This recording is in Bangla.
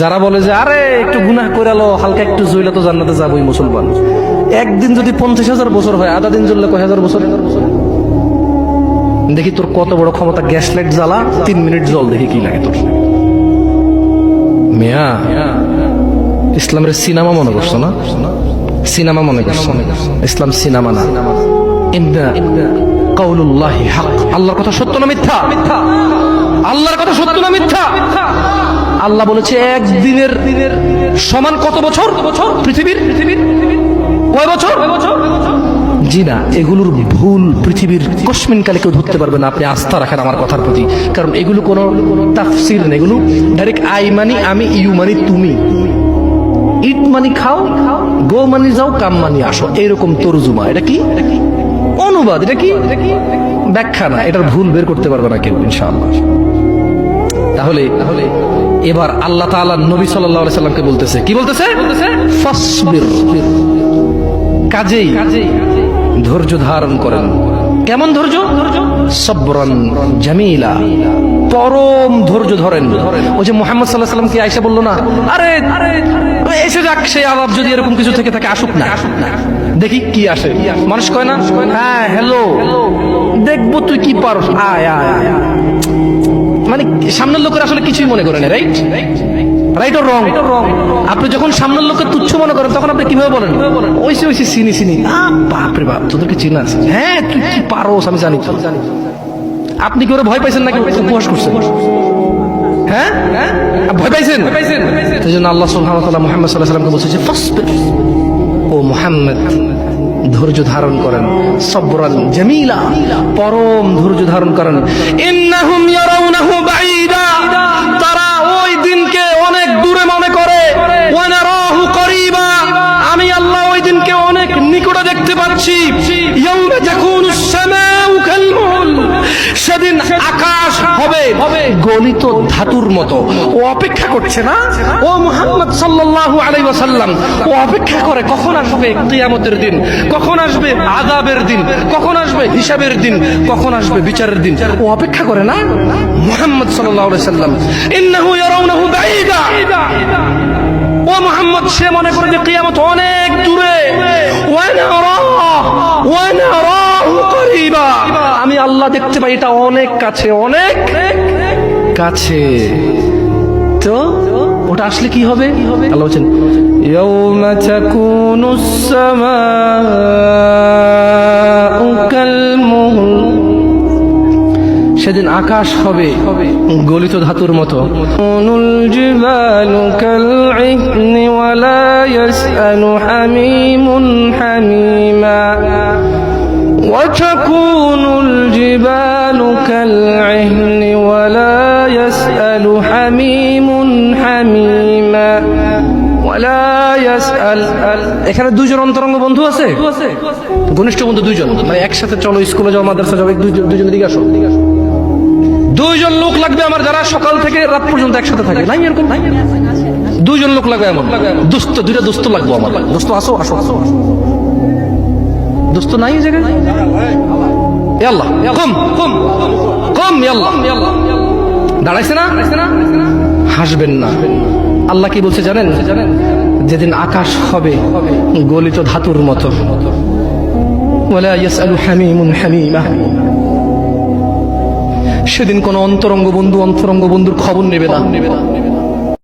যারা বলে যে আরে একটু গুনাহ করে আলো, হালকা একটু জইলা তো জান্নাতে যাবোই মুসলমান। একদিন যদি 50,000 বছর হয়, আধা দিন জ্বললে কয় হাজার বছর? দেখি তোর কত বড় ক্ষমতা, গ্যাস লাইট জ্বালা 3 মিনিট জল, দেখি কি লাগে তোর। মিয়া ইসলামের সিনেমা মনে করছো না? সিনেমা মনে করছো? ইসলাম সিনেমা না। ইন্না কাউলুল্লাহি হক, আল্লাহর কথা সত্য না মিথ্যা? আল্লাহর কথা সত্য না মিথ্যা? আল্লাহ বলেছে একদিনের সমান কত বছর পৃথিবীর? কয় বছর? জি না, এগুলোর ভুল পৃথিবীর কসমিন কালে কেউ ধরতে পারবে না। আপনি আস্থা রাখেন আমার কথার প্রতি, কারণ এগুলো কোনো তাফসির না, এগুলো ডাইরেক্ট আই মানি আমি, ইউ মানি তুমি, ইট মানি খাও, গো মানি যাও, কাম মানি আসো, এইরকম তরজুমা। এটা কি অনুবাদ, এটা কি ব্যাখ্যা না। এটার ভুল বের করতে পারবে না কেউ ইনশাআল্লাহ। তাহলে এবার আল্লাহ তাআলা নবী সাল্লাল্লাহু আলাইহি সাল্লামকে বলতেছে, কি বলতেছে? ফাসবির, কাজেই ধৈর্য ধারণ করেন। কেমন ধৈর্য? সবরান জামিলা, পরম ধৈর্য ধরেন। ওই যে মুহাম্মদ সাল্লাল্লাহু আলাইহি সাল্লামকে আয়েশা বলল না, আরে এসে যাক সেই আলাপ, যদি এরকম কিছু থেকে থাকে আসুক না, দেখি কি আসে। মানুষ কয় না, হ্যাঁ হ্যালো দেখবো তুই কি পারস, আয় আয় আয়। মানে সামনের লোকের আসলে কিছুই মনে করে না, রাইট? Right or wrong? আপনি যখন সামনের লোককে তুচ্ছ মনে করেন, তখন আপনি কিভাবে বলেন? ওইসে চিনি বাপরে বাপ, তোদেরকে চিনা আছে, হ্যাঁ তুই কি পারোস আমি জানি। আপনি কি ওরা ভয় পাইছেন নাকি উপহাস করছেন? হ্যাঁ ভয় পাইছেন? এই জন্য আল্লাহ সুবহানাহু ওয়া তাআলা মুহাম্মদ সাল্লাল্লাহু আলাইহি ওয়াসাল্লামকে বলছে ফাসবির, ও মুহাম্মদ ধৈর্য ধারণ করেন, সবরান জামিলা, পরম ধৈর্য ধারণ করেন। ইন্নাহুম ইয়ারাউনাহু বাঈদা, তারা ওই দিনকে অনেক দূরে মনে করে, ওয়া নারাহু করিবা, আমি আল্লাহ ওই দিনকে অনেক নিকটে দেখতে পাচ্ছি। ইয়াউমা তাকুনুস সামাউ কালমুল, সেদিন আকাশ হবে গলিত ধাতুর মতো। ও অপেক্ষা করছে না, ও মুহাম্মদ সাল্লাল্লাহু আলাইহি ওয়াসাল্লাম, ও অপেক্ষা করে কখন আসবে কিয়ামতের দিন, কখন আসবে আযাবের দিন, কখন আসবে হিসাবের দিন, কখন আসবে বিচারের দিন। ও অপেক্ষা করে না মুহাম্মদ সাল্লাল্লাহু আলাইহি ওয়াসাল্লাম। ইন্নাহু ইয়ারাউনাহু বাঈদা, ও মুহাম্মদ সে মনে করে যে কিয়ামত অনেক দূরে। ওয়া নারাহু করিবা, আমি আল্লাহ দেখতে পাই এটা অনেক কাছে, অনেক কাছে। তো ওটা আসলে কি হবে? আল্লাহ বলেন ইয়াউমা তাকুনুস সামাউ কালমুহল, সেদিন আকাশ হবে গলিত ধাতুর মতো। নুল জিবালু কালইহনি ওয়া লা ইয়াসআলু হামিমুন হামিমা, ওয়া তাকুনুল জিবালু কালইহনি ওয়া লা ইয়াসআলু হামিমুন হামিমা ওয়া লা ইয়াসআল। এখানে দুইজন অন্তরঙ্গ বন্ধু আছে, ঘনিষ্ঠ বন্ধু দুইজন, মানে একসাথে চলো স্কুলে যাও, মাদ্রাসা যাও, দুইজন দিকে আসো। দুইজন লোক লাগবে আমার, যারা সকাল থেকে রাত পর্যন্ত একসাথে থাকে। নাই এরকম? দুইজন লোক লাগবে এমন দোস্ত, দুইটা দোস্ত লাগবে আমার। দোস্ত আসো আসো আসো, দোস্ত নাই জায়গায়? আল্লাহ কম কম কম, আল্লাহ দাঁড়াইছে না? হাসবেন না। আল্লাহ কি বলছে জানেন? যেদিন আকাশ হবে গলিত ধাতুর মতো, ওয়ালা ইয়াসআলু হামিমুন হামিমা, সেদিন কোন অন্তরঙ্গ বন্ধুর খবর নেবে না।